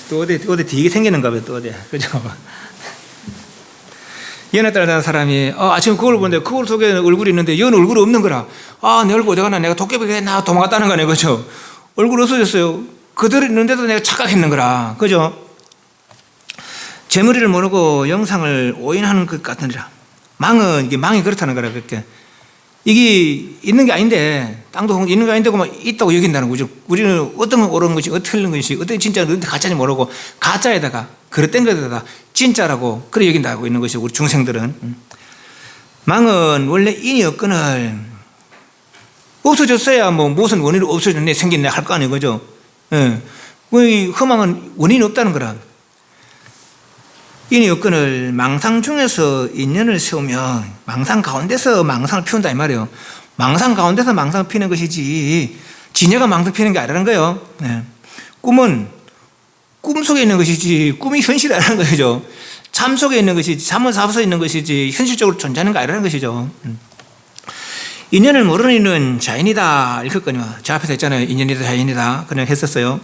또 어디 되게 생기는가 봐요, 또 어디. 그죠? 연애 따라다니는 사람이, 아침 거울 보는데 거울 속에 얼굴이 있는데 연 얼굴이 없는 거라. 내 얼굴 어디 갔나? 내가 도깨비가 했나? 도망갔다는 거네, 그죠? 얼굴 없어졌어요. 그대로 있는데도 내가 착각했는 거라. 그죠? 제 머리를 모르고 영상을 오인하는 것 같으니라. 이게 망이 그렇다는 거라, 그렇게. 이게 있는 게 아닌데, 땅도 있는 게 아닌데, 있다고 여긴다는 거죠. 우리는 어떤 건 옳은 것이, 어떻게 틀린 것이, 어떻게 진짜인지, 어떻게 가짜인지 모르고, 가짜에다가, 그릇된 것에다가, 진짜라고, 그래 여긴다고 있는 것이, 우리 중생들은. 망은 원래 인이 없거늘, 없어졌어야 무슨 원인으로 없어졌네, 생겼네, 할 거 아니에요, 그죠? 예. 허망은 원인이 없다는 거라. 인이 없거늘 망상 중에서 인연을 세우며 망상 가운데서 망상을 피운다 이 말이에요. 망상 가운데서 망상을 피는 것이지 지녀가 망상 피는 게 아니라는 거예요. 네. 꿈은 꿈 속에 있는 것이지 꿈이 현실이 아니라는 거죠. 잠 속에 있는 것이지 잠은 잡아서 있는 것이지 현실적으로 존재하는 게 아니라는 것이죠. 인연을 모르는 이는 자인이다 읽었거든요. 저 앞에서 했잖아요. 인연이다 자인이다 그냥 했었어요.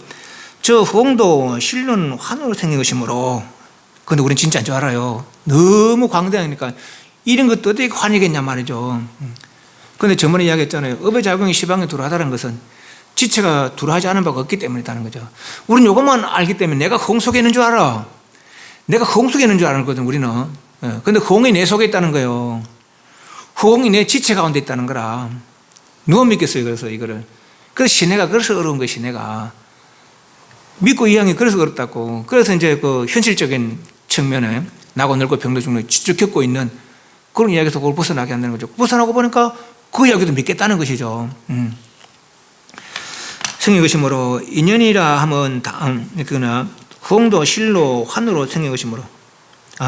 저 후홍도 실론 환호로 생긴 것이므로 근데 우린 진짜 안 줄 알아요. 너무 광대하니까 이런 것도 어떻게 환이겠냐 말이죠. 그런데 저번에 이야기했잖아요. 업의 작용이 시방에 들어하다는 것은 지체가 들어하지 않은 바가 없기 때문이라는 거죠. 우리는 이것만 알기 때문에 내가 허공 속에 있는 줄 알아. 내가 허공 속에 있는 줄 알거든 우리는. 그런데 허공이 내 속에 있다는 거예요. 허공이 내 지체 가운데 있다는 거라. 누가 믿겠어요 그래서 이거를. 그래서 신해가 그래서 어려운 거예요 신해가. 믿고 이해하는 게 그래서 어렵다고. 그래서 이제 그 현실적인 측면에 나고 늙고 병도 죽는 직접 겪고 있는 그런 이야기에서 그걸 벗어나게 한다는 거죠. 벗어나고 보니까 그 이야기도 믿겠다는 것이죠. 생긴 것이므로 인연이라 하면 그러나 후홍도 실로 환으로 생긴 것이므로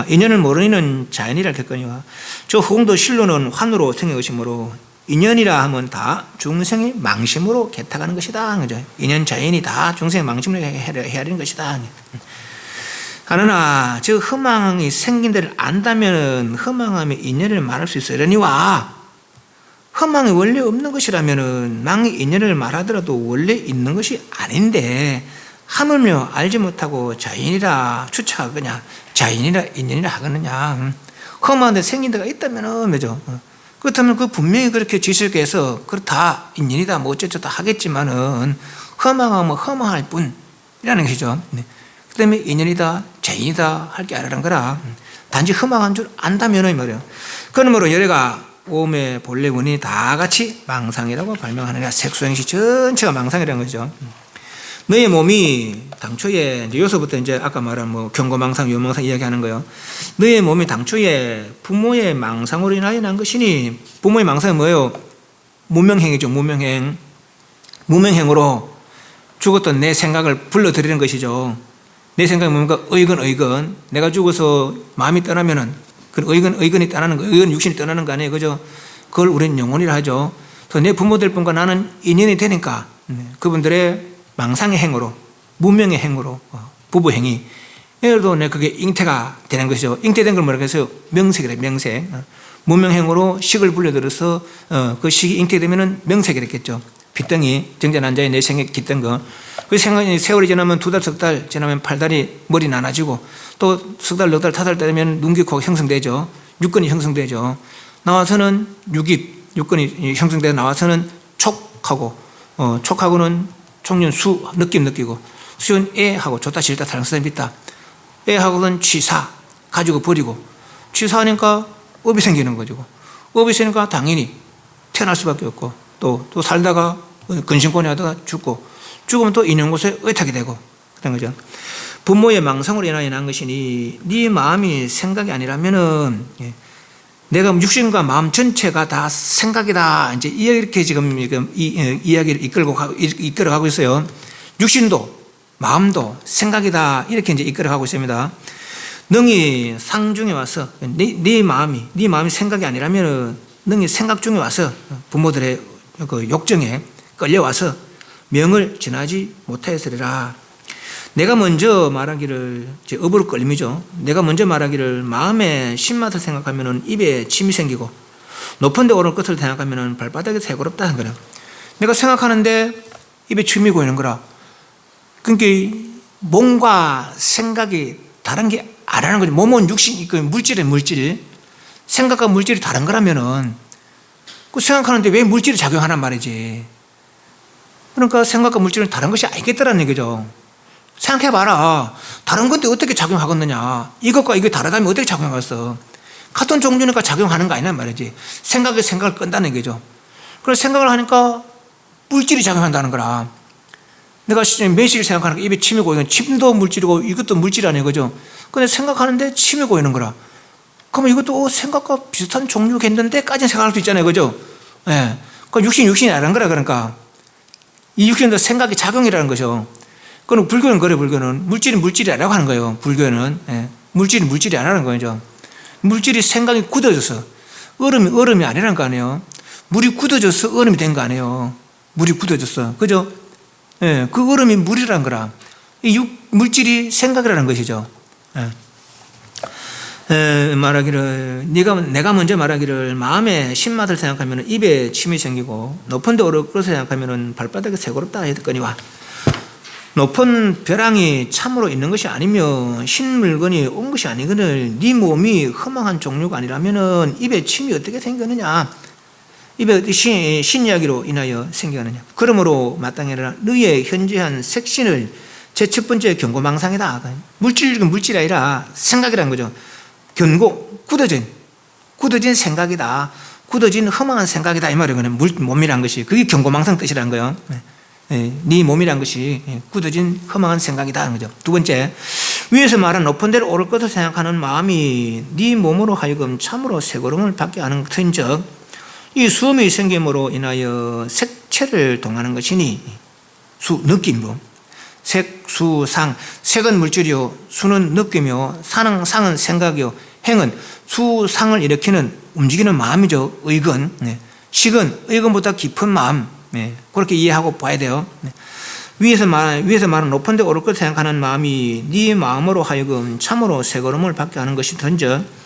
인연을 모르는 자연이라 했거니와 저 후홍도 실로는 환으로 생긴 것이므로 인연이라 하면 다 중생의 망심으로 개탁하는 것이다. 그죠? 인연 자연이 다 중생의 망심으로 헤아리는 것이다. 그러나 저 허망이 생긴 데를 안다면 허망함의 인연을 말할 수 있어요. 이러니와 허망이 원래 없는 것이라면 망이 인연을 말하더라도 원래 있는 것이 아닌데 하물며 알지 못하고 자인이라 추측하거냐 자인이라 인연이라 하겠느냐. 험한 데 생긴 데가 있다면 그죠? 그렇다면 그 분명히 그렇게 지식에 해서 그렇다 인연이다 뭐 어쩌다 하겠지만은 허망하면 허망할 뿐이라는 것이죠. 그 다음에 인연이다 자인이다 할 게 아니라는 거라. 단지 허망한 줄 안다면 말이에요. 그러므로 여래가 오음의 본래 원인이 다 같이 망상이라고 발명하느냐. 색소행식 전체가 망상이라는 거죠. 너의 몸이 당초에 이제 여기서부터 이제 아까 말한 경고망상, 요망상 이야기하는 거예요. 너의 몸이 당초에 부모의 망상으로 인하여 난 것이니 부모의 망상이 뭐예요? 무명행이죠. 무명행으로 죽었던 내 생각을 불러들이는 것이죠. 내 생각이 뭡니까? 의건. 내가 죽어서 마음이 떠나면은 그 의건이 떠나는 거, 의건 육신이 떠나는 거 아니에요. 그죠? 그걸 우리는 영혼이라 하죠. 그래서 내 부모들 분과 나는 인연이 되니까 그분들의 망상의 행으로, 무명의 행으로, 부부행위. 예를 들어 그게 잉태가 되는 것이죠. 잉태된 걸 뭐라고 해서 명색이래, 명색. 무명행으로 식을 불려들어서 그 식이 잉태되면은 명색이랬겠죠. 빗덩이, 정자난자의 내 생에 깃든 거. 그 생각이 세월이 지나면 2달, 석 달 지나면 팔다리, 머리 나눠지고 또 석 달, 넉 달, 5달 되면 눈, 귀, 코 형성되죠. 육근이 형성되죠. 나와서는 육근이 형성되어 나와서는 촉하고, 촉하고는 총년 수, 느낌 느끼고 수연 애하고 좋다 싫다 다른 사람이 있다. 애하고는 취사, 가지고 버리고 취사하니까 업이 생기는 거죠. 업이 생기니까 당연히 태어날 수밖에 없고 또 살다가 근심권에 하다가 죽으면 또 있는 곳에 의탁이 되고 그런 거죠. 부모의 망상으로 인하여 난 것이니 네 마음이 생각이 아니라면은 내가 육신과 마음 전체가 다 생각이다. 이제 이렇게 지금 이야기를 이끌어가고 있어요. 육신도 마음도 생각이다. 이렇게 이제 이끌어가고 있습니다. 능히 상중에 와서 네 마음이 생각이 아니라면은 능히 생각 중에 와서 부모들의 그 욕정에 끌려와서 명을 지나지 못하였으리라. 내가 먼저 말하기를, 업으로 끌림이죠. 내가 먼저 말하기를 마음에 신맛을 생각하면 입에 침이 생기고 높은 데 오를 것을 생각하면 발바닥이 새고롭다 한 거예요. 내가 생각하는데 입에 침이 고이는 거라. 그러니까 몸과 생각이 다른 게 아니라는 거죠. 몸은 육신, 그 물질의 물질. 생각과 물질이 다른 거라면은 그 생각하는데 왜 물질이 작용하란 말이지. 그러니까 생각과 물질은 다른 것이 아니겠더라는 얘기죠. 생각해봐라. 다른 건데 어떻게 작용하겠느냐. 이것과 이게 다르다면 어떻게 작용하겠어. 같은 종류니까 작용하는 거 아니란 말이지. 생각에 생각을 끈다는 얘기죠. 그래서 생각을 하니까 물질이 작용한다는 거라. 내가 매실 생각하니까 입에 침이 고이는, 침도 물질이고 이것도 물질이 아니에요, 그죠? 근데 생각하는데 침이 고이는 거라. 그러면 이것도 생각과 비슷한 종류겠는데까지는 생각할 수 있잖아요, 그죠? 예. 네. 그 육신이 아니란 거라. 그러니까 이 육신도 생각이 작용이라는 거죠. 그럼 불교는 그래. 불교는 물질이 아니라고 하는 거예요. 불교는. 예. 물질이 아니라는 거죠. 물질이 생각이 굳어져서 얼음이 아니라는 거 아니에요. 물이 굳어져서 얼음이 된 거 아니에요. 물이 굳어졌어, 그죠? 예, 그 얼음이 물이라는 거라. 이 물질이 생각이라는 것이죠. 예. 말하기를 내가 먼저 말하기를 마음에 신맛을 생각하면 입에 침이 생기고 높은 데 오르고서 생각하면 발바닥에 새고롭다 했거니와 높은 벼랑이 참으로 있는 것이 아니며 신 물건이 온 것이 아니거늘 네 몸이 허망한 종류가 아니라면 입에 침이 어떻게 생겼느냐. 입에 신 이야기로 인하여 생겨느냐. 그러므로 마땅해라. 너의 현재한 색신을 제 첫 번째 견고망상이다. 물질이 아니라 생각이라는 거죠. 굳어진 생각이다. 굳어진 허망한 생각이다. 이 말이에요. 몸이란 것이. 그게 견고망상 뜻이라는 거예요. 네 몸이란 것이 굳어진 허망한 생각이다 하는 거죠. 두 번째, 위에서 말한 높은 데로 오를 것을 생각하는 마음이 네 몸으로 하여금 참으로 새걸음을 받게 하는 것인즉 이 수음이 생김으로 인하여 색채를 동하는 것이니 느낌으로 색, 수, 상. 색은 물질이요, 수는 느낌이요, 상은 생각이요, 행은 수상을 일으키는 움직이는 마음이죠. 의근. 식은 의근보다 깊은 마음. 그렇게 이해하고 봐야 돼요. 위에서 말한 높은 데 오를 것 생각하는 마음이 네 마음으로 하여금 참으로 새걸음을 받게 하는 것이든지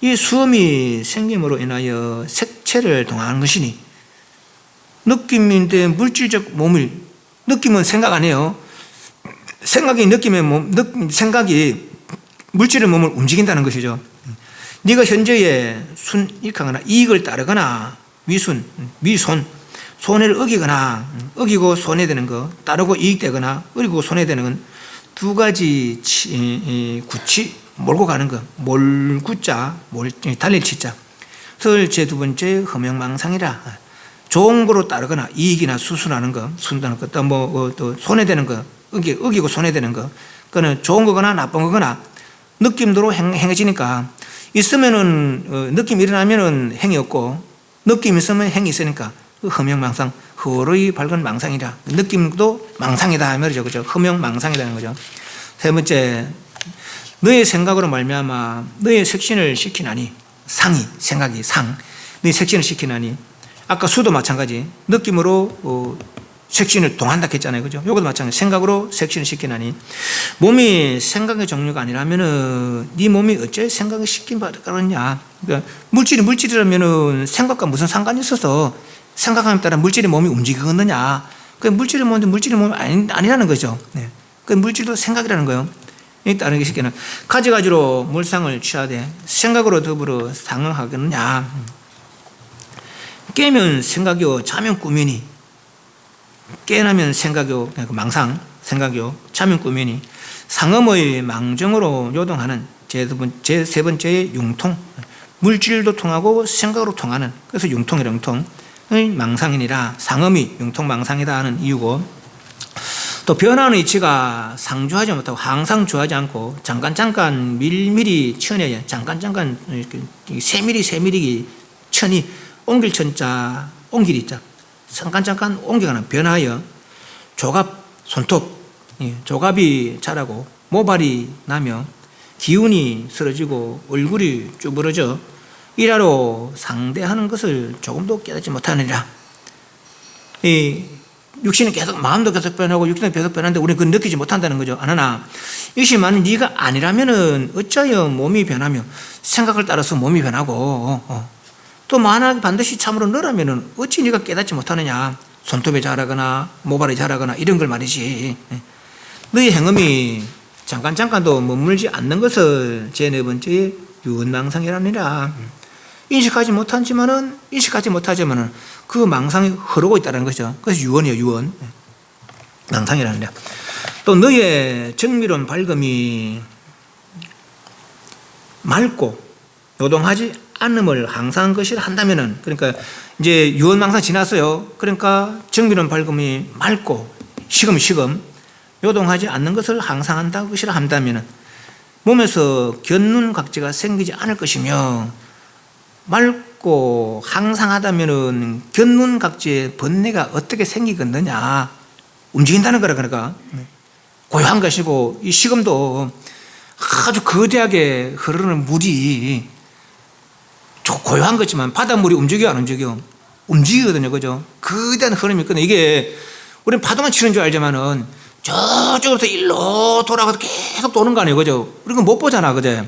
이 수음이 생김으로 인하여 색채를 동하는 것이니 느낌인데 물질적 몸을, 느낌은 생각 아니에요. 생각이 물질의 몸을 움직인다는 것이죠. 네가 현재의 순익하거나 이익을 따르거나 미손, 손해를 어기고 손해되는 거, 따르고 이익되거나 어기고 손해되는 건 두 가지 구치, 몰고 가는 거, 몰구자, 달릴 치자. 설 제2 번째 허명망상이라. 좋은 거로 따르거나 이익이나 수순하는 거, 순다는 것, 또 손해되는 거, 어기고 손해되는 거, 그거는 좋은 거거나 나쁜 거거나 느낌대로 행해지니까 있으면은 느낌이 일어나면은 행이 없고 느낌이 있으면 행이 있으니까 그 허명망상, 허로이 밝은 망상이라. 느낌도 망상이다 이 말이죠, 그죠? 허명망상이라는 거죠. 세 번째, 너의 생각으로 말미암아 너의 색신을 시키나니 생각이 너의 색신을 시키나니 아까 수도 마찬가지 느낌으로 색신을 동한다 했잖아요, 그죠? 이것도 마찬가지 생각으로 색신을 시키나니 몸이 생각의 종류가 아니라면은 네 몸이 어째 생각을 시킨 바가 그러냐. 그러니까 물질이라면은 생각과 무슨 상관이 있어서 생각함에 따라 물질의 몸이 움직이겠느냐. 그 물질의 몸이 아니라는 거죠. 네. 그 물질도 생각이라는 거예요. 이 다른 게 쉽게는 가지가지로 물상을 취하되 생각으로 더불어 상응하겠느냐. 깨면 생각이요, 자면 꿈이니. 깨나면 생각이요, 망상, 생각이요, 자면 꿈이니. 상음의 망정으로 요동하는 제 세 번째의 융통. 물질도 통하고 생각으로 통하는, 그래서 융통이라 의 망상이니라. 상음이 융통망상이다 하는 이유고, 또 변화하는 이치가 상주하지 못하고 항상 주하지 않고 잠깐 밀밀히 천에 잠깐 세밀히 천이 옮길 천자 옮길이 자 잠깐 옮겨가는 변화하여 조갑 손톱 조갑이 자라고 모발이 나며 기운이 쓰러지고 얼굴이 쭈그러져 일하로 상대하는 것을 조금도 깨닫지 못하느니라. 이 육신은 계속, 마음도 계속 변하고 육신도 계속 변하는데 우리는 그걸 느끼지 못한다는 거죠. 안 하나 이것이 만약 네가 아니라면은 어찌하여 몸이 변하며 생각을 따라서 몸이 변하고 또 만약 반드시 참으로 너라면은 어찌 네가 깨닫지 못하느냐. 손톱이 자라거나 모발이 자라거나 이런 걸 말이지. 너의 행음이 잠깐도 머물지 않는 것을 제 네 번째 유언망상이라니라. 인식하지 못하지만은 그 망상이 흐르고 있다는 거죠. 그래서 유언이에요, 유언. 망상이라니라. 또 너의 정밀한 밝음이 맑고 요동하지 않음을 항상 것이라 한다면은, 그러니까 이제 유언망상 지났어요. 그러니까 정밀한 밝음이 맑고 시금 요동하지 않는 것을 항상 한다 것이라 한다면은 몸에서 견눈각지가 생기지 않을 것이며, 맑고 항상하다면은 견눈각지에 번뇌가 어떻게 생기겠느냐, 움직인다는 거라. 그러니까 고요한 것이고, 이 시금도 아주 거대하게 흐르는 물이 고요한 거지만 바닷물이 움직여 안 움직여? 움직이거든요. 그죠? 거대한 흐름이 있거든요. 이게 우리는 파도만 치는 줄 알지만은 저쪽으로서 일로 돌아가서 계속 도는 거 아니에요. 그죠? 우리가 못 보잖아. 그죠?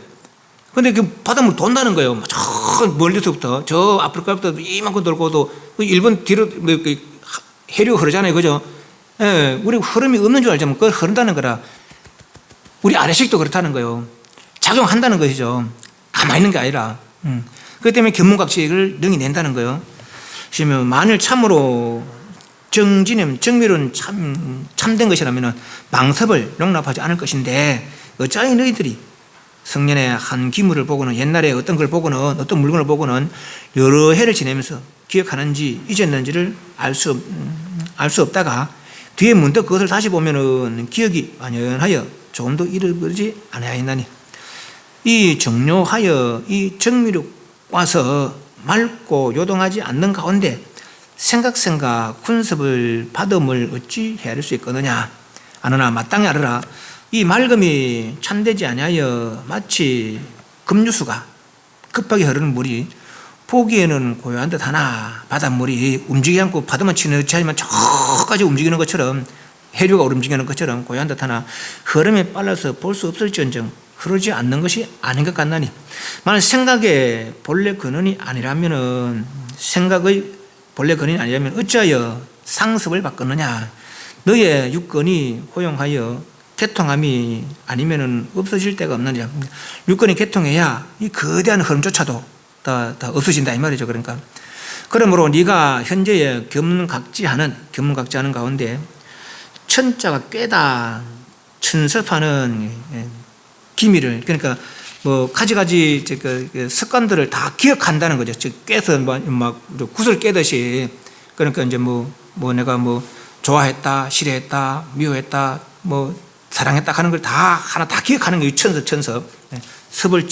근데 그 바닷물 돈다는 거예요. 저 멀리서부터, 저 아프리카부터 이만큼 돌고도 일본 뒤로 해류가 흐르잖아요. 그죠? 예, 우리 흐름이 없는 줄 알지만 그걸 흐른다는 거라. 우리 아래식도 그렇다는 거예요. 작용한다는 것이죠. 가만히 있는 게 아니라. 그렇기 때문에 견문각지를 능히 낸다는 거예요. 그러면 만일 참으로 정밀은 참된 것이라면 망섭을 용납하지 않을 것인데, 어찌하여 너희들이 성년의 한 기물을 보고는, 옛날에 어떤 걸 보고는, 어떤 물건을 보고는 여러 해를 지내면서 기억하는지 잊었는지를 알 수 없다가 뒤에 문득 그것을 다시 보면은 기억이 완연하여 조금도 잃어버리지 아니하였나니, 이 정료하여 이 정미로 와서 맑고 요동하지 않는 가운데 생각 군습을 받음을 어찌 헤아릴 수 있거느냐. 아느나 마땅히 알으라. 이 맑음이 참되지 아니하여 마치 급류수가 급하게 흐르는 물이 보기에는 고요한 듯 하나 바닷물이 움직이지 않고 바다만 치는 듯 하지만 저까지 움직이는 것처럼, 해류가 움직이는 것처럼 고요한 듯 하나 흐름에 빨라서 볼 수 없을지언정 흐르지 않는 것이 아닌 것 같나니, 만약 생각의 본래 근원이 아니라면은, 어찌하여 상습을 받겠느냐. 너의 육근이 호용하여 개통함이 아니면은 없어질 데가 없느냐. 육근이 개통해야 이 거대한 흐름조차도 다 없어진다 이 말이죠. 그러니까 그러므로 네가 현재의 견문각지하는 가운데 천자가 꿰다 천섭하는 기미를, 그러니까 뭐 가지가지 습관들을 다 기억한다는 거죠. 즉 깨서 막 구슬 깨듯이. 그러니까 이제 뭐 내가 뭐 좋아했다, 싫어했다, 미워했다, 뭐 사랑했다 하는 걸 다 하나 다 기억하는 거예요. 천섭. 섭을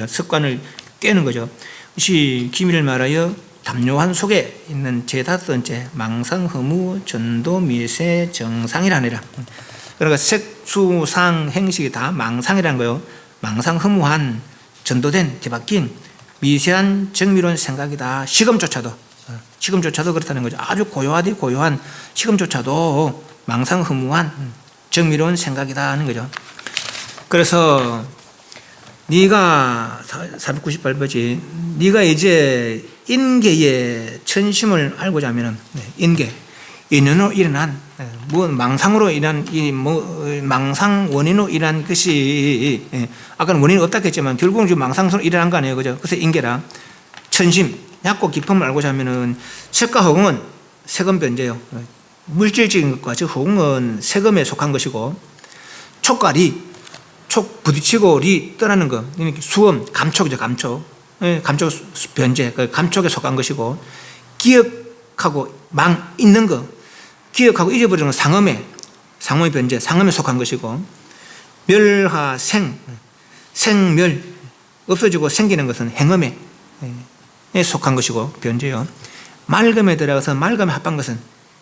습관을 깨는 거죠. 이것이 기미를 말하여 담요한 속에 있는 제5번째 망상, 허무, 전도, 미세, 정상이라니라. 그러니까 색수상 행식이 다 망상이라는 거예요. 망상, 허무한, 전도된, 뒤바뀐 미세한 정밀한 생각이다. 시금조차도 그렇다는 거죠. 아주 고요한 시금조차도 망상, 허무한 정밀한 생각이다 하는 거죠. 그래서 네가 498페이지, 네가 이제 인계의 천심을 알고자 하면은, 인연으로 일어난, 망상으로 일어난, 망상 원인으로 일어난 것이, 아까는 원인이 없다 했지만 결국은 지금 망상으로 일어난 거 아니에요. 그죠? 그래서 인계라. 천심, 얕고 깊음을 알고자 하면은, 색과 허공은 세금 변제요. 물질적인 것과 즉 허공은 세금에 속한 것이고, 촉과 촉 부딪히고 리 떠나는 거, 수음, 감촉이죠. 감촉 변제, 감촉에 속한 것이고, 기억하고 있는 거, 기억하고 잊어버리는 건 상음의 변제, 상음에 속한 것이고, 멸하 생멸 없어지고 생기는 것은 행음에 속한 것이고 변제요. 맑음에 들어가서 맑음에 합한 것은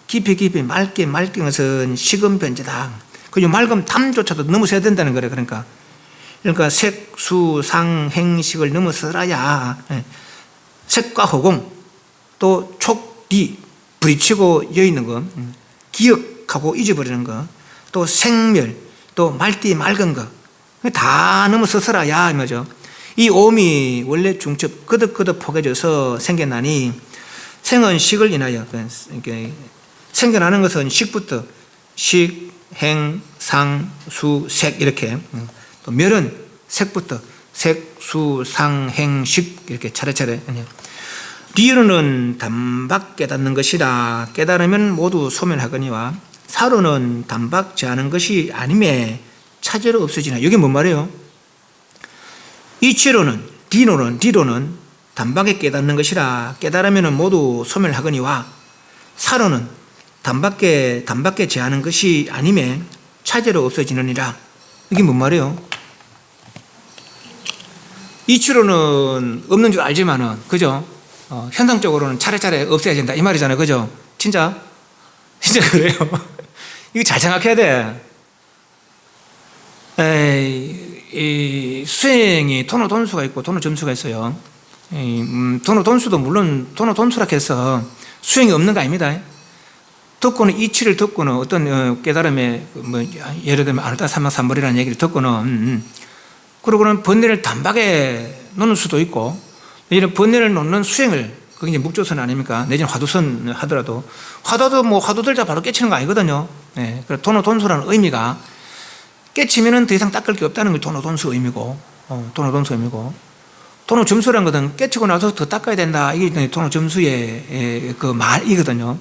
깊이 맑게 것은 식음 변제다. 그 맑음 담조차도 넘어서야 된다는 거래. 그러니까 색, 수, 상, 행식을 넘어서라야 색과 허공, 또 촉, 리 부딪히고 여있는 거, 기억하고 잊어버리는 거, 또 생멸, 또 맑은 거 다 넘어서서라야 이거죠. 이 오음이 원래 중첩 거듭 포개져서 생겨나니, 생은 식을 인하여 생겨나는 것은 식부터 식, 행, 상, 수, 색 이렇게. 또 멸은 색부터 색, 수, 상, 행, 식 이렇게 차례차례. 리로는 단박 깨닫는 것이라 깨달으면 모두 소멸하거니와 사로는 단박 제하는 것이 아님에 차제로 없어지나. 이게 뭔 말이에요? 이치로는 리로는 단박에 깨닫는 것이라 깨달으면 모두 소멸하거니와 사로는 단박에 제하는 것이 아님에 차제로 없어지느니라. 이게 뭔 말이에요? 이치로는 없는 줄 알지만은 그죠? 현상적으로는 차례차례 없애야 된다 이 말이잖아요. 그죠? 진짜 그래요. 이거 잘 생각해야 돼. 이 수행이 돈의 돈수가 있고 돈의 점수가 있어요. 돈의 돈수도 물론 돈의 돈수라 해서 수행이 없는 거 아닙니다. 듣고는 이치를 듣고는 어떤 깨달음에 뭐 예를 들면 아르타 삼막삼벌이라는 얘기를 듣고는 그러고는 번뇌를 단박에 놓는 수도 있고 이런 번뇌를 놓는 수행을 그게 이제 묵조선 아닙니까? 내지는 화두선 하더라도 화두도 뭐 화두들 다 바로 깨치는 거 아니거든요. 네. 그래서 돈의 돈수라는 의미가 깨치면은 더 이상 닦을 게 없다는 게 돈의 돈수 의미고, 돈의 돈수 의미고, 돈의 점수라는 것은 깨치고 나서 더 닦아야 된다. 이게 돈의 점수의 그 말이거든요.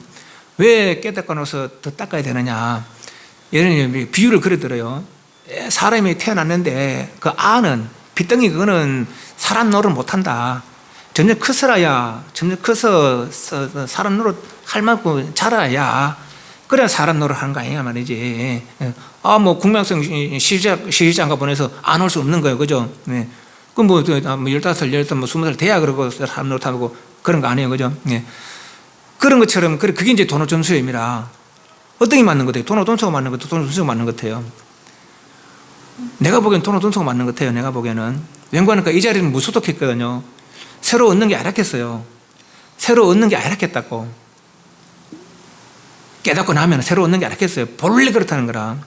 왜 깨닫고 나서 더 닦아야 되느냐? 예를 들면 비유를 그래 들어요. 사람이 태어났는데 그 아는 빗덩이 그거는 사람 노릇 못한다. 점점 커서 사람 노릇 할 만큼 자라야 그래야 사람 노릇 하는 거 아니냐 말이지. 뭐 국명성 시시장가 보내서 안 올 수 없는 거예요. 그죠? 네. 그럼 뭐 15살, 20살 돼야 그러고 사람 노릇하고 그런 거 아니에요. 그죠? 네. 그런 것처럼 그게 이제 돈의 점수의 의미라. 어떤 게 맞는 것 같아요? 돈의 돈수가 맞는 것 같아요? 돈의 점수가 맞는 것 같아요? 내가 보기엔 돈의 돈수가 맞는 것 같아요. 내가 보기에는. 왠가하니까 이 자리는 무소득했거든요. 새로 얻는 게 아락했어요. 새로 얻는 게 아락했다고. 깨닫고 나면 새로 얻는 게 아락했어요. 본래 그렇다는 거라.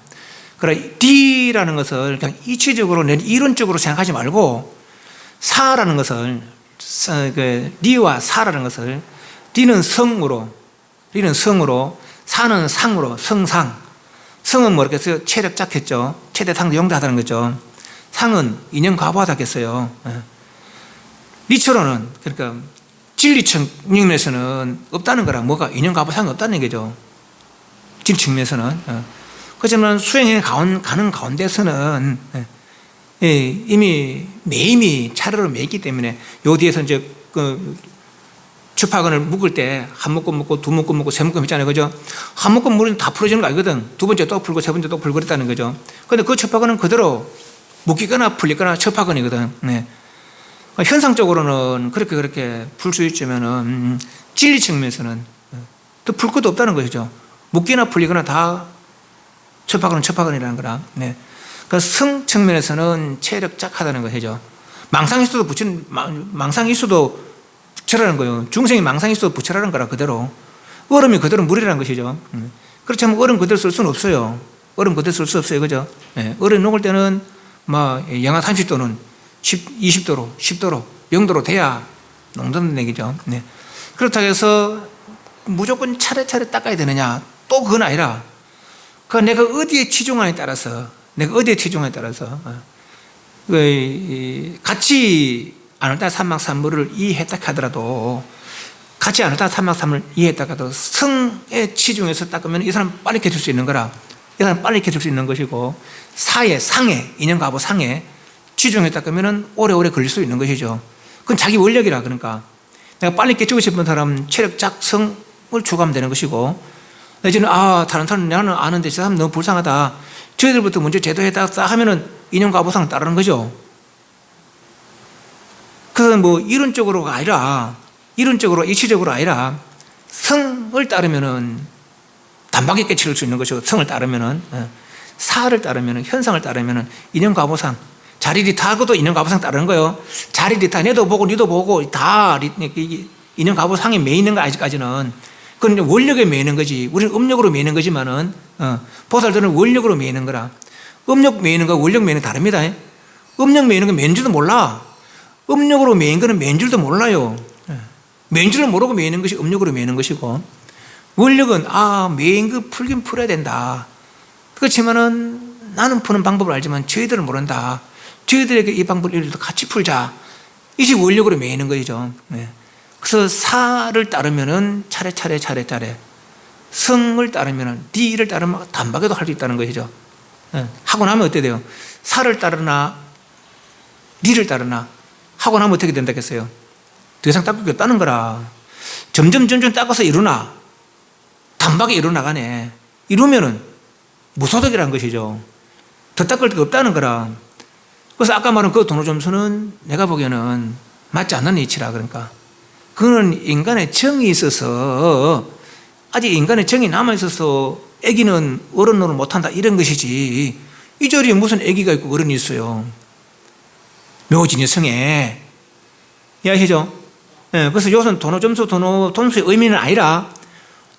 그래, D라는 것을 그냥 이치적으로, 이론적으로 생각하지 말고, 사라는 것을, 리와 사라는 것을, 리는 성으로, 사는 상으로, 성상. 성은 뭐 이렇게 해서 체력 짝했죠. 최대상도 용도하다는 거죠. 상은 인연 과부하다겠어요. 리처로는, 그러니까, 진리 측면에서는 없다는 거라. 뭐가 인연 과부상이 없다는 얘기죠. 진리 측면에서는. 그렇지만 수행에 가는 가운데서는 이미 매임이 차례로 매있기 때문에 요 뒤에서 이제 그 추파근을 묶을 때 한 묶음 묶고 두 묶음 묶고 세 묶음 있잖아요. 그죠? 한 묶음 물은 다 풀어지는 거 아니거든. 두 번째 또 풀고 세 번째 또 풀고 그랬다는 거죠. 그런데 그 추파근은 그대로 묶이거나 풀리거나 추파근이거든. 네. 현상적으로는 그렇게 풀 수 있지만은 진리 측면에서는 또 풀 것도 없다는 것이죠. 묶이나 풀리거나 다 첩하건이라는 거라. 네. 그 성 측면에서는 체력 짝하다는 것이죠. 망상이 있어도 부처라는 거예요. 중생이 망상이 있어도 부처라는 거라 그대로. 얼음이 그대로 물이라는 것이죠. 그렇지만 얼음 그대로 쓸 수는 없어요. 얼음 그대로 쓸 수 없어요. 그죠? 네. 얼음 녹을 때는 영하 30도는 20도로, 10도로, 0도로 돼야 녹는다는 얘기죠. 네. 그렇다고 해서 무조건 차례차례 닦아야 되느냐? 또 그건 아니라 그 내가 어디에 치중하냐에 따라서 같이 아누타 삼막삼물을 이해했다 하더라도 성에 치중해서 닦으면 이 사람 빨리 깨질 수 있는 거라. 이 사람 빨리 깨질 수 있는 것이고 상에 인연과보 상에 치중해서 닦으면 오래오래 걸릴 수 있는 것이죠. 그건 자기 원력이라. 그러니까 내가 빨리 깨지고 싶은 사람 체력 작성을 추구하면 되는 것이고 내지는 다른 사람 나는 아는데 저 사람 너무 불쌍하다. 저희들부터 먼저 제도해다 하면은 인연과보상 따르는 거죠. 그건 뭐 이론적으로가 아니라 이치적으로 아니라 성을 따르면은 단박에 깨칠 수 있는 것이고 성을 따르면은 사를 따르면은 현상을 따르면은 인연과보상 자리리 타고도 인연과보상 따르는 거예요. 자리리 타 내도 보고 니도 보고 다 인연과보상에 매이는 거 아직까지는 그건 원력에 매이는 거지. 우리는 음력으로 매이는 거지만은, 보살들은 원력으로 매이는 거라. 음력 매이는 거, 원력 매이는 거 다릅니다. 음력 매이는 거 매인 줄도 몰라. 음력으로 매인 거는 매인 줄도 몰라요. 매인 줄을 모르고 매이는 것이 음력으로 매이는 것이고, 원력은 매인급 풀긴 풀어야 된다. 그렇지만은 나는 푸는 방법을 알지만 저희들은 모른다. 저희들에게 이 방법을 같이 풀자. 이게 원력으로 매이는 거죠. 네. 그래서 사를 따르면은 차례차례 성을 따르면은 D를 따르면 단박에도 할 수 있다는 것이죠. 네. 하고 나면 어떻게 돼요? 사를 따르나 D를 따르나 하고 나면 어떻게 된다겠어요? 더 이상 닦을 게 없다는 거라. 점점 닦아서 이루나 단박에 이루나가네. 이루면은 무소득이라는 것이죠. 더 닦을 게 없다는 거라. 그래서 아까 말한 그 도노점수는 내가 보기에는 맞지 않는 이치라. 그러니까 그거는 인간의 정이 있어서, 아직 인간의 정이 남아있어서 애기는 어른 노릇 못한다 이런 것이지, 이 자리에 무슨 애기가 있고 어른이 있어요. 묘진의 성에. 이해하시죠? 예, 그래서 이것은 도노점수, 도노돈수의 의미는 아니라,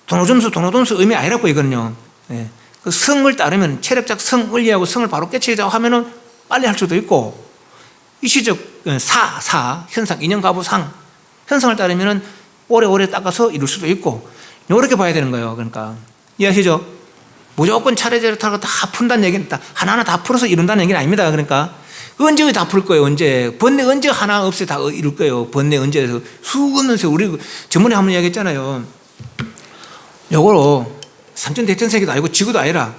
도노점수, 도노돈수의 의미 아니라고 이거는요. 예, 그 성을 따르면 체력적 성을리하고 성을 바로 깨치자고 하면은 빨리 할 수도 있고, 일시적 현상, 인연가부상, 현상을 따르면은 오래오래 닦아서 이룰 수도 있고, 이렇게 봐야 되는 거예요. 그러니까 이해하시죠? 무조건 차례대로 타고 다 푼다는 얘기는 하나하나 다 풀어서 이룬다는 얘기는 아닙니다. 그러니까 언제 다 풀 거예요? 언제 번뇌 언제 하나 없이 다 이룰 거예요? 번뇌 언제에서 수없는 세. 우리 전번에 한번 이야기했잖아요. 요거로 삼천대천세계도 아니고 지구도 아니라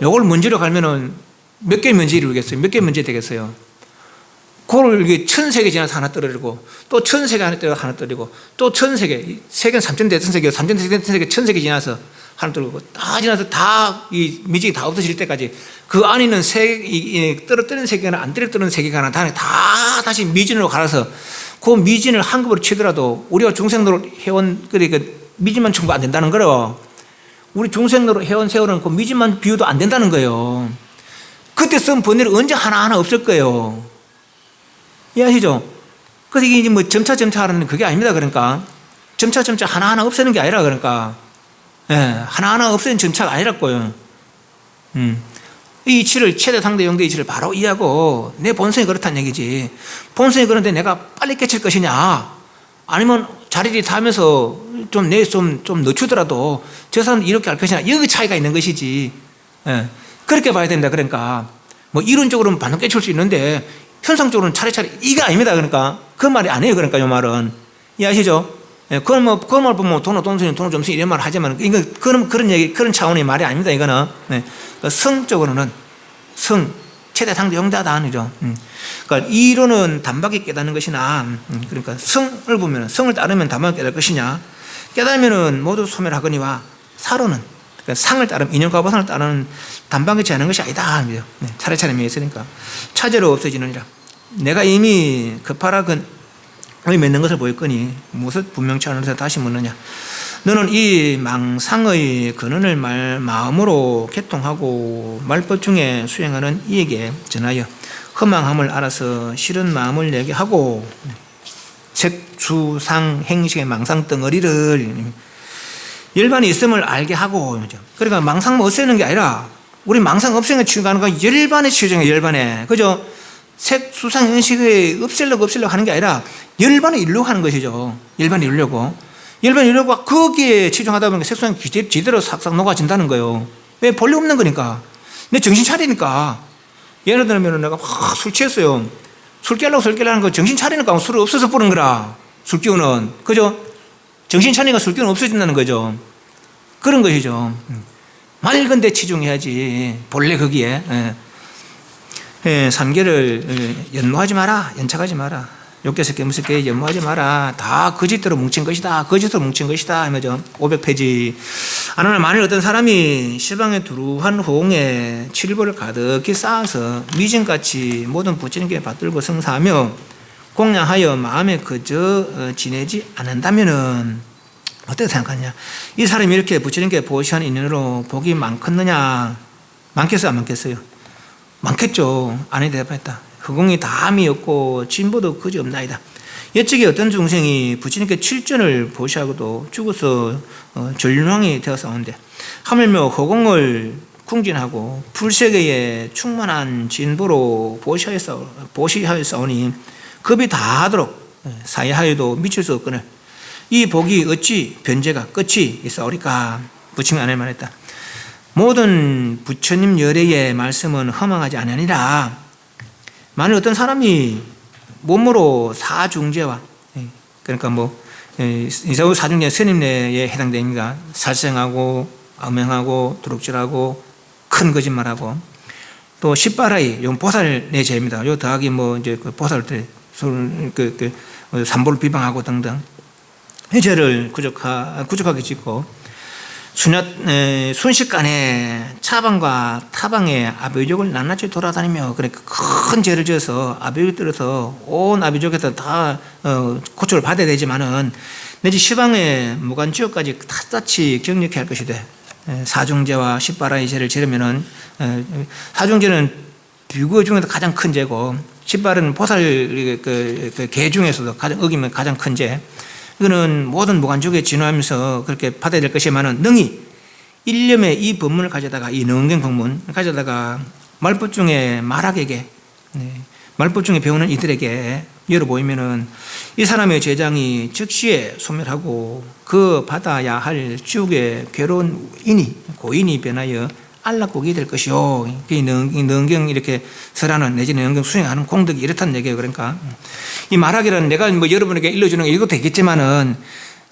요걸 문제로 갈면은 몇 개의 문제 이루겠어요? 몇 개의 문제 되겠어요? 그걸 이게 1000세계 지나서 하나 떨어지고, 또 1000세계 하나 떨어지고, 또 1000세계, 세계는 삼천대천세계, 삼천대천세계 1000세계 지나서 하나 떨어지고, 다 지나서 다 이 미적이 다 없어질 때까지 그 안에 있는 떨어뜨리는 세계나 안 떨어뜨리는 세계가 다 다시 미진으로 갈아서, 그 미진을 한급으로 치더라도 우리가 중생도로 해온, 그러니까 미진만 청구 안 된다는 거예요. 우리 중생도로 해온 세월은 그 미진만 비워도 안 된다는 거예요. 그때 쓴 번뇌를 언제 하나하나 없을 거예요. 이해하시죠? 그래서 이게 뭐 점차 하는 그게 아닙니다. 그러니까 점차 하나하나 없애는 게 아니라, 그러니까 하나하나 없애는 점차가 아니라고요. 이 이치를, 최대 상대 영대 이치를 바로 이해하고, 내 본성이 그렇다는 얘기지. 본성이 그런데 내가 빨리 깨칠 것이냐, 아니면 자리를 타면서 좀 늦추더라도 저 사람 이렇게 할 것이냐, 여기 차이가 있는 것이지. 그렇게 봐야 된다. 그러니까 뭐 이론적으로는 반드시 깨칠 수 있는데 현상적으로는 차례차례 이게 아닙니다. 그러니까 그 말이 아니에요. 그러니까 이 말은 이해하시죠? 그걸 말 보면 도노돈수님, 도노점수 이런 말 하지만 이건 그런 얘기, 그런 차원의 말이 아닙니다. 이거는 성적으로는 최대 상대 영대하다 아니죠. 그러니까 이론은 단박에 깨닫는 것이나, 그러니까 성을 보면 성을 따르면 단박에 깨달을 것이냐, 깨달으면은 모두 소멸하거니와 사로는, 그러니까 상을 따르면 인연과보상을 따르는 단박에 제하는 것이 아니다. 차례차례 명했으니까 차제로 없어지느니라. 내가 이미 급하라건 맺는 것을 보였거니 무엇을 분명치 않으면서 다시 묻느냐. 너는 이 망상의 근원을 마음으로 개통하고 말법 중에 수행하는 이에게 전하여 허망함을 알아서 싫은 마음을 내게 하고, 색수상 행식의 망상 덩어리를 열반이 있음을 알게 하고. 그러니까 망상만 없애는 게 아니라 우리 망상 없애는 게 취하는 건 열반에 취정해. 열반에, 그죠? 색수상 행식의 없애려고 하는 게 아니라 열반에 이루려고 하는 것이죠. 열반에 이루려고 거기에 치중하다 보니까 색수상 지대로 싹싹 녹아진다는 거예요. 왜? 본래 없는 거니까. 내 정신 차리니까. 예를 들면 내가 술 취했어요. 술 깨려는 거 정신 차리니까 술이 없어서 뿌는 거라. 술 기운은, 그죠? 정신 차리니까 술 기운은 없어진다는 거죠. 그런 것이죠. 맑은데 치중해야지. 본래 거기에. 삼계를 연모하지 마라. 연착하지 마라. 욕계석계 무섭게 연모하지 마라. 다 거짓대로 뭉친 것이다. 거짓으로 뭉친 것이다. 이거죠. 500페이지. 하나 만일 어떤 사람이 실방의 두루한 호응에 칠보를 가득히 쌓아서 미진같이 모든 부처님께 받들고 성사하며 공양하여 마음에 그저 지내지 않는다면은 어떻게 생각하냐? 이 사람이 이렇게 부처님께 보시한 인연으로 복이 많겠느냐? 많겠어요? 안 많겠어요? 많겠죠. 아니 대답했다. 허공이 담이었고 진보도 그지없나이다. 옛적에 어떤 중생이 부처님께 칠전을 보시하고도 죽어서 전륜왕이 되었사온데, 하물며 허공을 궁진하고 불세계에 충만한 진보로 보시하였사오니 급이 다하도록 사이하여도 미칠 수 없거늘 이 복이 어찌 변제가 끝이 있사오리까. 부처님이 안할 말했다. 모든 부처님 열애의 말씀은 허망하지 아니하니라. 만일 어떤 사람이 몸으로 사중제와, 그러니까 이사후 사중제 선임내에 해당됩니다. 살생하고 암행하고 도둑질하고 큰 거짓말하고 또 십바라이, 이건 보살의 죄입니다. 요 더하기 이제 그 보살 때 삼보를 비방하고 등등 이 죄를 구족하게 짓고 순식간에 차방과 타방에 아비족을 낱낱이 돌아다니며 그러니까 큰 죄를 지어서 아비족이 들어서 온 아비족에서 다 고초를 받아야 되지만은 내지 시방의 무간지옥까지 샅샅이 경력해 할 것이되 사중죄와 십바라의 죄를 지르면은 사중죄는 비구 중에서 가장 큰 죄고 십바라는 보살 개 중에서도 어기면 가장 큰 죄. 이거는 모든 무간지옥에 진화하면서 그렇게 받아야 될 것이지만은 능히 일념의 이 법문을 가져다가 이 능경 법문 가져다가 말법 중에 말학에게 말법 중에 배우는 이들에게 열어 보이면은 이 사람의 죄장이 즉시에 소멸하고 그 받아야 할 지옥의 괴로운 고인이 변하여 안락국이 될 것이요. 이 능경 이렇게 설하는 내지는 능경 수행하는 공덕이 이렇다는 얘기예요. 그러니까 이 말하기는 내가 여러분에게 일러주는 게 이것도 되겠지만은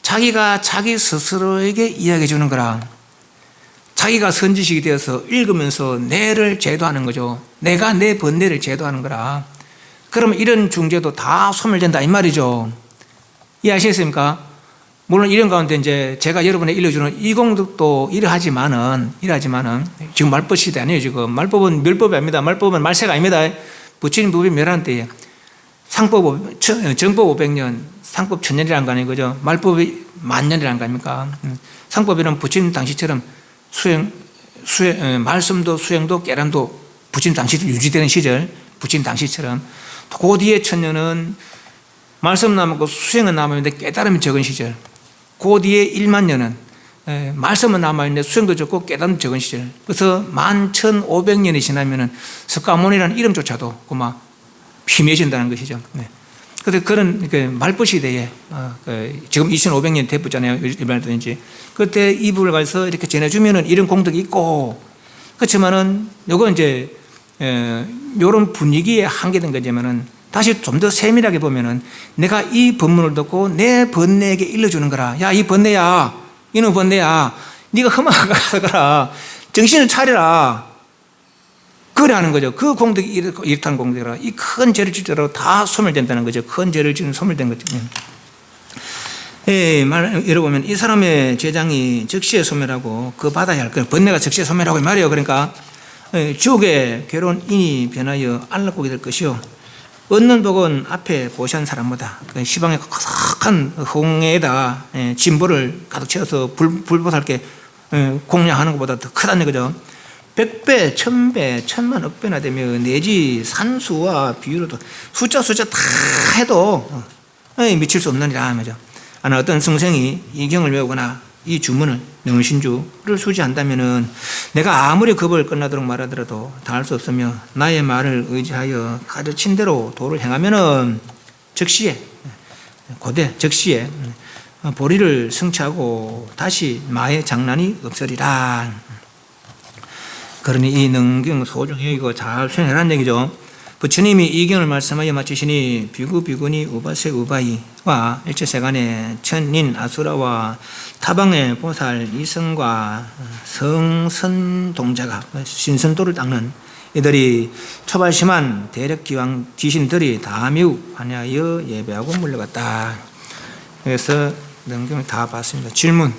자기가 자기 스스로에게 이야기해 주는 거라. 자기가 선지식이 되어서 읽으면서 내를 제도하는 거죠. 내가 내 번뇌를 제도하는 거라. 그러면 이런 중죄도 다 소멸된다 이 말이죠. 이해하시겠습니까? 물론 이런 가운데 이제 제가 여러분에게 일러주는 이 공덕도 이러하지만은 지금 말법 시대 아니에요. 지금 말법은 멸법이 아닙니다. 말법은 말세가 아닙니다. 부처님 법이 멸하는 때에 상법 정법 500년, 상법 1000년이라는 거 아니에요, 그죠? 말법이 10,000년이라는 거 아닙니까? 상법에는 부처님 당시처럼 말씀도 수행도 깨달음도 부처님 당시 유지되는 시절, 부처님 당시처럼 그 뒤에 1000년은 말씀 남았고 수행은 남았는데 깨달음이 적은 시절. 그 뒤에 10,000년은 말씀은 남아있는데 수행도 적고 깨달음도 적은 시절. 그래서 11,500년이 지나면은 석가모니라는 이름조차도 막 희미해진다는 것이죠. 그래서 그런 말법 시대에 지금 2,500년 됐잖아요. 일반이든지 그때 이불을 가서 이렇게 전해주면은 이런 공덕이 있고 그렇지만은 요거 이제 요런 분위기에 한계된 거지만은 다시 좀 더 세밀하게 보면은 내가 이 법문을 듣고 내 번뇌에게 일러주는 거라. 야, 이 번뇌야, 이놈 번뇌야, 네가 험악하거라. 정신을 차려라. 그래 하는 거죠. 그 공덕이 이렇다는 공덕이라. 이 큰 죄를 짓더라도 다 소멸된다는 거죠. 큰 죄를 지은 소멸된 거죠. 여러분 이 사람의 죄장이 즉시에 소멸하고 그 받아야 할 번뇌가 즉시에 소멸하고 이 말이에요. 그러니까 지옥의 괴로운 인이 변하여 안락국이 될 것이요. 얻는 복은 앞에 보시한 사람보다 시방의 거석한 홍해에다 진보를 가득 채워서 불보살게 공양하는 것보다 더 크다는 거죠. 100배, 1000배, 1000만 억배나 되며 내지 산수와 비유로도 숫자 다 해도 미칠 수 없느니라 하면서 어떤 성생이 이 경을 외우거나 이 주문을 명신주를 수지한다면은 내가 아무리 겁을 끝나도록 말하더라도 다 할 수 없으며 나의 말을 의지하여 가르친 대로 도를 행하면은 즉시에 보리를 성취하고 다시 마의 장난이 없으리라. 그러니 이 능경 소중히 이거 잘 수행하라는 얘기죠. 부처님이 이 경을 말씀하여 마치시니 비구 비구니 우바세 우바이와 일체세간의 천인 아수라와 타방의 보살 이성과 성선동자가 신선도를 닦는 이들이 초발심한 대력기왕 귀신들이 다 매우 환하여 예배하고 물러갔다. 그래서 능경을 다 봤습니다. 질문.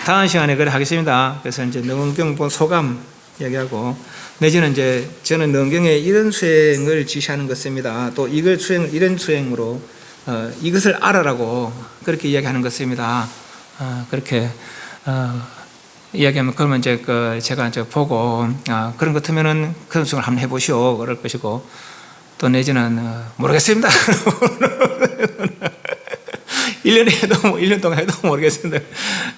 다음 시간에 그래 하겠습니다. 그래서 이제 능경 본 소감 얘기하고 내지는 이제 저는 능경에 이런 수행을 지시하는 것입니다. 또 이걸 이런 수행으로 이것을 알아라고 그렇게 이야기하는 것입니다. 그렇게 이야기하면 그러면 이제 제가 이제 보고 그런 것 같으면은 그런 수행을 한번 해보시오 그럴 것이고 또 내지는 모르겠습니다. 1년 해도, 1년 동안 해도 모르겠습니다.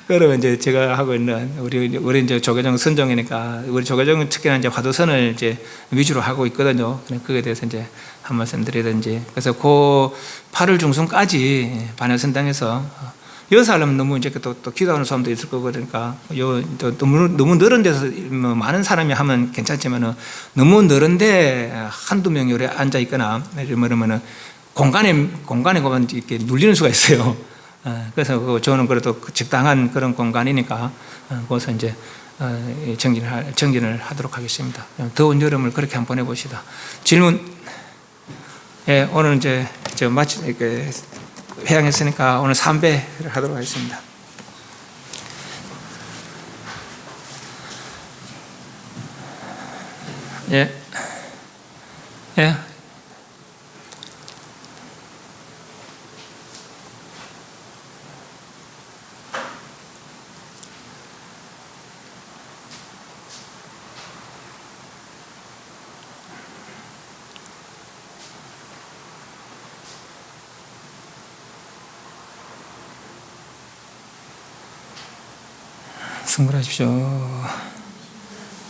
그러면 이제 제가 하고 있는, 우리 이제 조계종 선종이니까, 우리 조계종 특히나 이제 화두선을 이제 위주로 하고 있거든요. 그거에 대해서 이제 한 말씀 드리든지. 그래서 그 8월 중순까지 반야선당에서 여기서 하려면 너무 이제 또 기도하는 사람도 있을 거고 그러니까 너무 넓은 데서 뭐 많은 사람이 하면 괜찮지만은 너무 넓은데 한두 명이 요래 앉아 있거나 이러면은 공간에 보면 이렇게 눌리는 수가 있어요. 그래서 저는 그래도 적당한 그런 공간이니까 거기서 이제 정진을 하도록 하겠습니다. 더운 여름을 그렇게 한번 해봅시다. 질문. 예, 오늘 이제 마치 이렇게 회양했으니까 오늘 3배를 하도록 하겠습니다. 예. 예. 승부하십시오.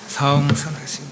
사홍 선하겠습니다.